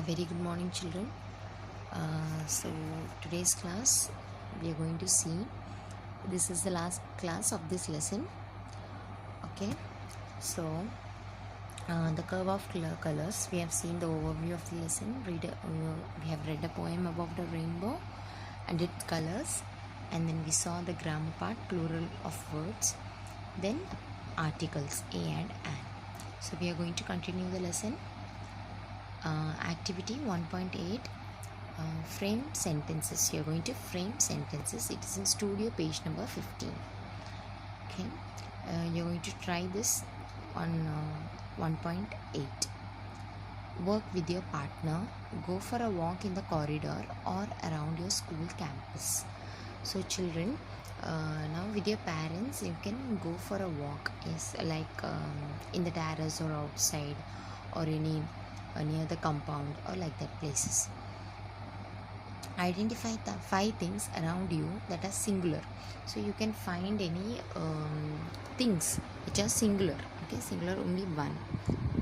very good morning, children. So today's class we are going to see, this is the last class of this lesson. Okay, so the curve of colors, we have seen the overview of the lesson. We have read a poem about the rainbow and its colors, and then we saw the grammar part, plural of words, then articles a and an. So we are going to continue the lesson. Activity 1.8, frame sentences. You are going to frame sentences. It is in studio page number 15. Okay, you're going to try this on 1.8. Work with your partner. Go for a walk in the corridor or around your school campus. So children, now with your parents you can go for a walk, yes, like in the terrace or outside or any near the compound or like that places. Identify the 5 things around you that are singular. So you can find any things which are singular. Okay, singular only one.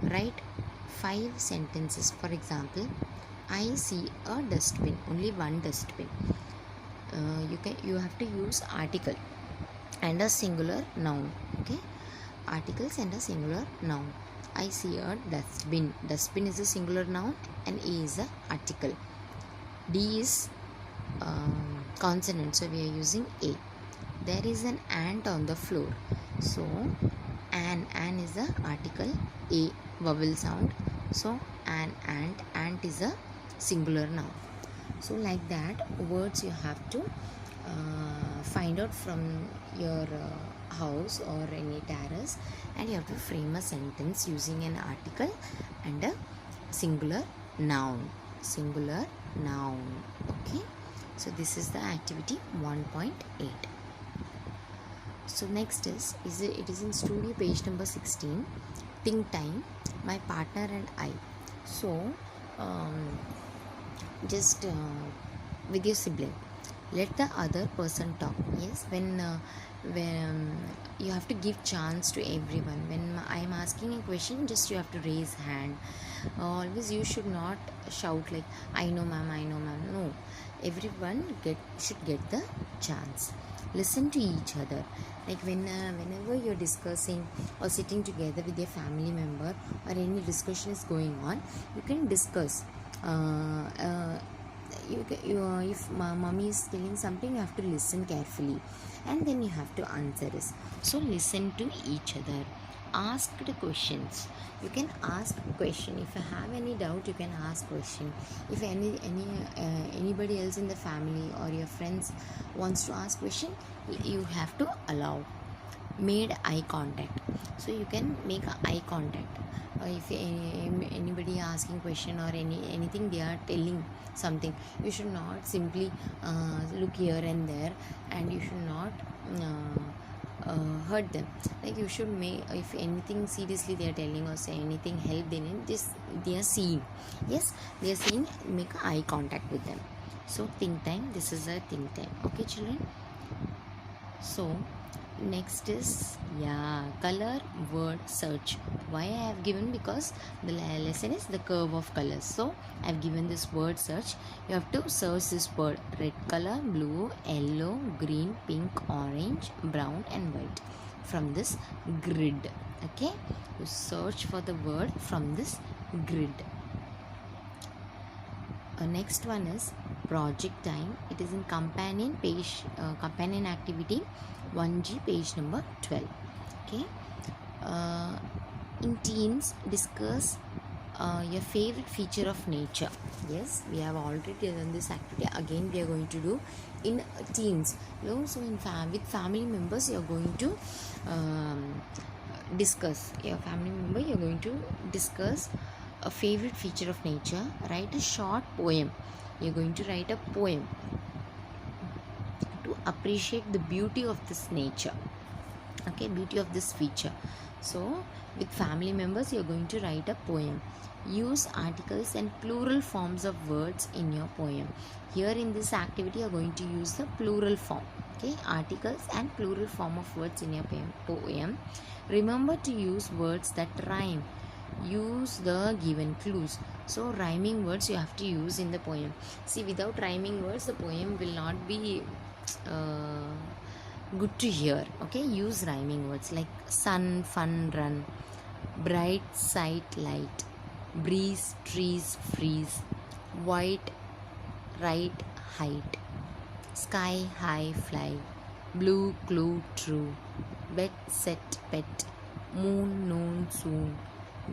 Write 5 sentences. For example, I see a dustbin. Only one dustbin. You have to use article and a singular noun. Okay, articles and a singular noun. I see a dustbin. Dustbin is a singular noun and A is a article. D is consonant, so we are using A. There is an ant on the floor. So an is the article, A vowel sound. So an ant is a singular noun. So like that, words you have to find out from your house or any terrace, and you have to frame a sentence using an article and a singular noun. Okay, so this is the activity 1.8. So next it is in studio page number 16. Think time, my partner and I. So just with your sibling, let the other person talk. Yes, when you have to give chance to everyone. When I am asking a question, just you have to raise hand. Always you should not shout like I know ma'am. No, everyone should get the chance. Listen to each other. Like whenever you're discussing or sitting together with your family member or any discussion is going on, you can discuss. If mommy is telling something, you have to listen carefully and then you have to answer this. So listen to each other. Ask the questions. You can ask question. If you have any doubt, you can ask question. If anybody else in the family or your friends wants to ask question, you have to allow. Made eye contact. So you can make eye contact. If anybody asking question or anything they are telling something, you should not simply look here and there, and you should not hurt them. Like you should make, if anything seriously they are telling or say anything help they need, this they are seeing. Yes, they are seeing, make eye contact with them. So think time, this is a think time. Okay children, so next is color word search. Why I have given, because the lesson is the curve of colors. So I have given this word search. You have to search this word: red color, blue, yellow, green, pink, orange, brown and white from this grid. Okay, you search for the word from this grid. Next one is project time. It is in companion page, companion activity 1G, page number 12. Okay, in teens discuss your favorite feature of nature. Yes, we have already done this activity. Again we are going to do in teens. So in with family members you are going to discuss. Your family member, you are going to discuss a favorite feature of nature. Write a short poem. You're going to write a poem to appreciate the beauty of this nature. Okay, beauty of this feature. So with family members you're going to write a poem. Use articles and plural forms of words in your poem. Here in this activity you're going to use the plural form. Okay, articles and plural form of words in your poem. Remember to use words that rhyme. use the given clues. So rhyming words you have to use in the poem. See, without rhyming words the poem will not be uh, good to hear. Okay, use rhyming words like sun, fun, run, bright sight, light, breeze, trees, freeze, white, right, height, sky, high, fly, blue, clue, true, bet, set, pet, moon, noon, soon,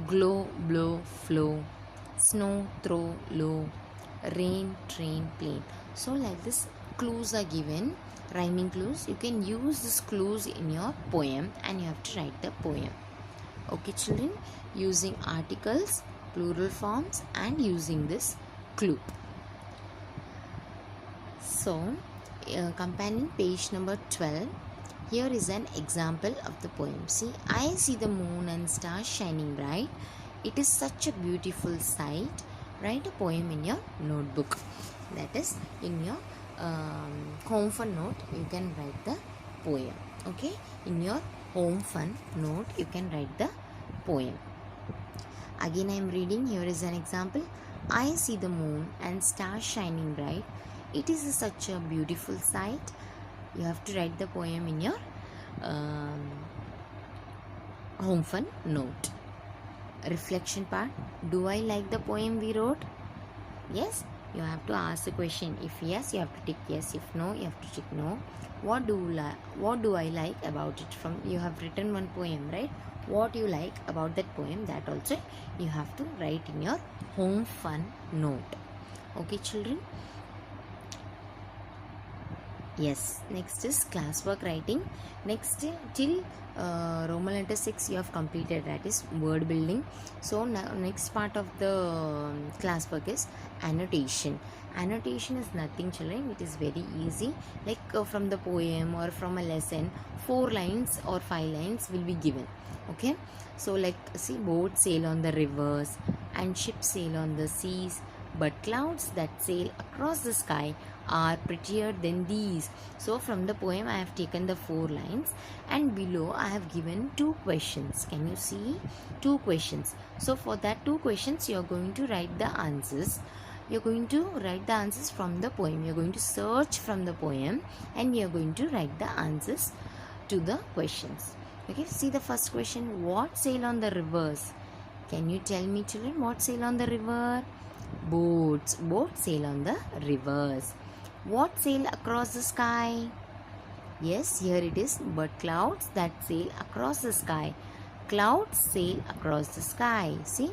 glow, blow, flow, snow, throw, low, rain, train, plane. So like this, clues are given, rhyming clues. You can use these clues in your poem and you have to write the poem. Okay children, using articles, plural forms and using this clue. So companion page number 12. Here is an example of the poem. See, I see the moon and stars shining bright. It is such a beautiful sight. Write a poem in your notebook. That is, in your home fun note, you can write the poem. Okay, in your home fun note, you can write the poem. Again, I am reading. Here is an example. I see the moon and stars shining bright. It is such a beautiful sight. You have to write the poem in your home fun note. Reflection part. Do I like the poem we wrote? Yes, you have to ask the question. If yes, you have to tick yes. If no, you have to tick no. What do I like about it? From you have written one poem, right? What you like about that poem, that also you have to write in your home fun note. Okay children. Yes, next is classwork writing. Next till Roman letter 6 you have completed, that is word building. So now next part of the classwork is annotation. Annotation is nothing children, it is very easy. Like from the poem or from a lesson, 4 lines or 5 lines will be given. Okay, so like see, boats sail on the rivers and ships sail on the seas, but clouds that sail across the sky are prettier than these. So from the poem I have taken the 4 lines and below I have given 2 questions. Can you see? 2 questions. So for that 2 questions you are going to write the answers. You are going to write the answers from the poem. You are going to search from the poem and you are going to write the answers to the questions. Okay, see the first question. What sail on the rivers? Can you tell me children, what sail on the river? Boats. Boats sail on the rivers. What sail across the sky? Yes, here it is. But clouds that sail across the sky. Clouds sail across the sky. See,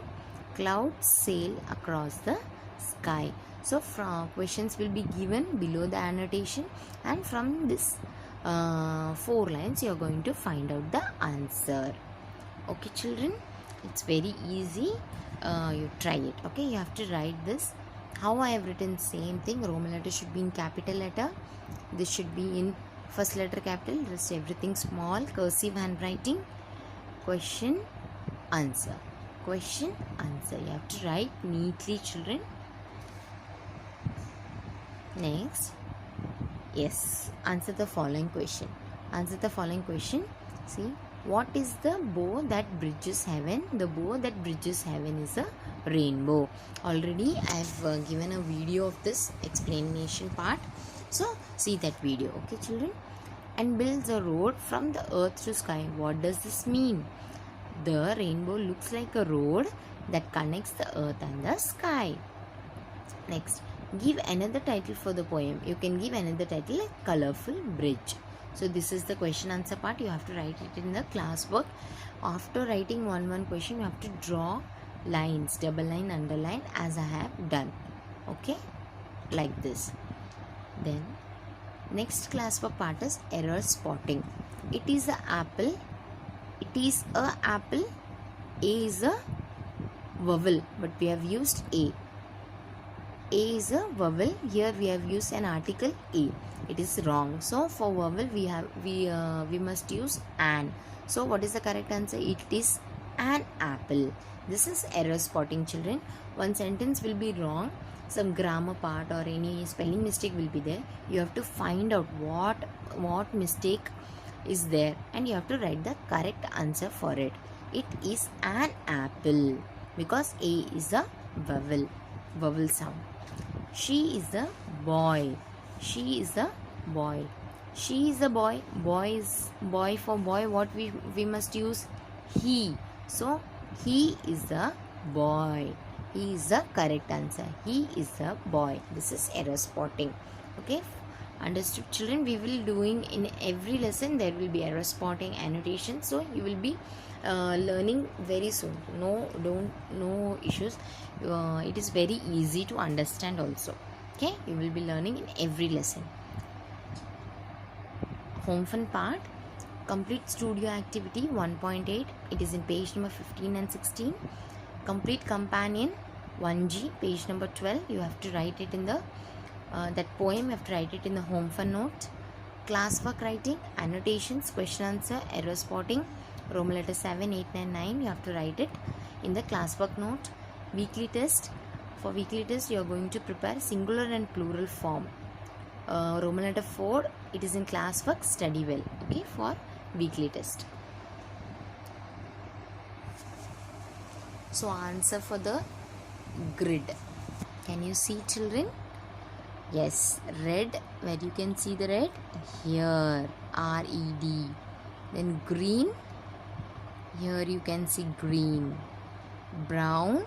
clouds sail across the sky. So from questions will be given below the annotation, and from this 4 lines you are going to find out the answer. Okay children, it's very easy. You try it. Okay, you have to write this. How I have written same thing. Roman letter should be in capital letter. This should be in first letter capital, rest everything small, cursive handwriting. Question, answer. Question, answer. You have to write neatly children. Next, yes, answer the following question. Answer the following question. See, what is the bow that bridges heaven? The bow that bridges heaven is a rainbow. Already I have given a video of this explanation part. So see that video. Okay children. And builds a road from the earth to sky. What does this mean? The rainbow looks like a road that connects the earth and the sky. Next, give another title for the poem. You can give another title like Colorful Bridge. So this is the question answer part. You have to write it in the classwork. After writing one question, you have to draw lines, double line, underline, as I have done. Okay, like this. Then next classwork part is error spotting. It is a apple. It is a apple. A is a vowel, but we have used A. A is a vowel. Here we have used an article A. It is wrong. So for vowel we must use an. So what is the correct answer? It is an apple. This is error spotting children. One sentence will be wrong. Some grammar part or any spelling mistake will be there. You have to find out what mistake is there and you have to write the correct answer for it. It is an apple because A is a vowel sound. She is a boy. She is a boy. She is a boy. Boy is boy. For boy, what we must use? He. So he is a boy. He is the correct answer. He is a boy. This is error spotting. Okay. Understood, children? We will doing in every lesson. There will be error spotting, annotation. So you will be learning very soon. No issues. It is very easy to understand also. Okay, you will be learning in every lesson. Home fun part. Complete studio activity 1.8. It is in page number 15 and 16. Complete companion 1G, page number 12. You have to write it in the that poem. You have to write it in the home fun note. Classwork writing, annotations, question answer, error spotting, Roman letter 7, 8, 9, 9. You have to write it in the classwork note. Weekly test. For weekly test, you are going to prepare singular and plural form. Roman letter 4. It is in classwork. Study well. Okay, for weekly test. So answer for the grid. Can you see, children? Yes, red. Where you can see the red? Here, R-E-D. Then green. Here you can see green. Brown.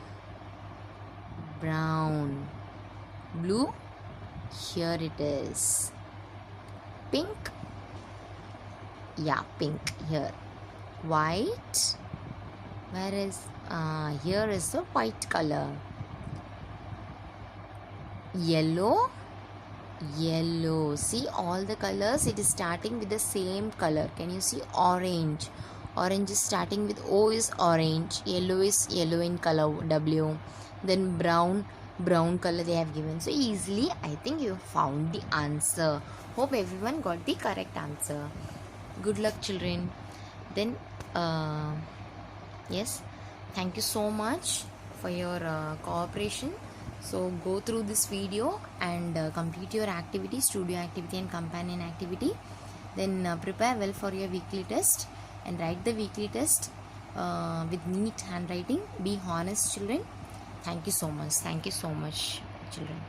Brown. Blue. Here it is. Pink. Yeah, pink here. White. Where is here is the white color. Yellow. Yellow. See all the colors, it is starting with the same color. Can you see? Orange. Orange is starting with O is orange. Yellow is yellow in color, W. Then brown color they have given. So easily I think you found the answer. Hope everyone got the correct answer. Good luck, children. Then yes, thank you so much for your cooperation. So go through this video and complete your activity, studio activity and companion activity. Then prepare well for your weekly test and write the weekly test with neat handwriting. Be honest, children. Thank you so much. Thank you so much, children.